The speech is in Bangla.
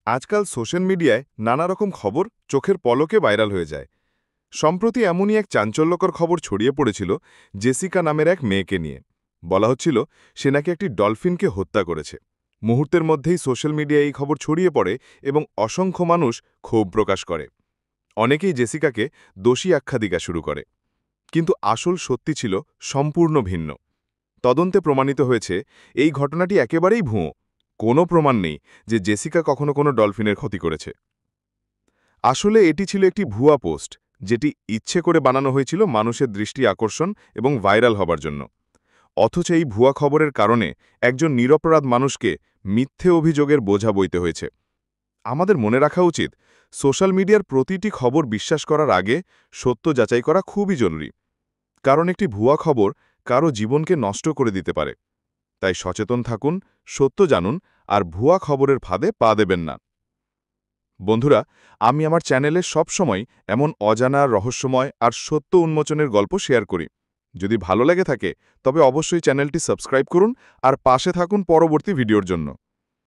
আজকাল সোশ্যাল মিডিয়ায় নানা রকম খবর চোখের পলকে ভাইরাল হয়ে যায়। সম্প্রতি এমনই এক চাঞ্চল্যকর খবর ছড়িয়ে পড়েছিল জেসিকা নামের এক মেয়েকে নিয়ে। বলা হচ্ছিল সে নাকি একটি ডলফিনকে হত্যা করেছে। মুহূর্তের মধ্যেই সোশ্যাল মিডিয়ায় এই খবর ছড়িয়ে পড়ে এবং অসংখ্য মানুষ ক্ষোভ প্রকাশ করে। অনেকেই জেসিকাকে দোষী আখ্যা দিতে শুরু করে, কিন্তু আসল সত্যি ছিল সম্পূর্ণ ভিন্ন। তদন্তে প্রমাণিত হয়েছে এই ঘটনাটি একেবারেই ভুয়ো। কোনো প্রমাণ নেই যে জেসিকা কখনো কোনো ডলফিনের ক্ষতি করেছে। আসলে এটি ছিল একটি ভুয়া পোস্ট, যেটি ইচ্ছে করে বানানো হয়েছিল মানুষের দৃষ্টি আকর্ষণ এবং ভাইরাল হবার জন্য। অথচ এই ভুয়া খবরের কারণে একজন নিরপরাধ মানুষকে মিথ্যে অভিযোগের বোঝা বইতে হয়েছে। আমাদের মনে রাখা উচিত, সোশ্যাল মিডিয়ার প্রতিটি খবর বিশ্বাস করার আগে সত্য যাচাই করা খুবই জরুরি। কারণ একটি ভুয়া খবর কারো জীবনকে নষ্ট করে দিতে পারে। তাই সচেতন থাকুন, সত্য জানুন, আর ভুয়া খবরের ফাঁদে পা দেবেন না। বন্ধুরা, আমি আমার চ্যানেলে সবসময় এমন অজানা, রহস্যময় আর সত্য উন্মোচনের গল্প শেয়ার করি। যদি ভালো লেগে থাকে তবে অবশ্যই চ্যানেলটি সাবস্ক্রাইব করুন আর পাশে থাকুন পরবর্তী ভিডিওর জন্য।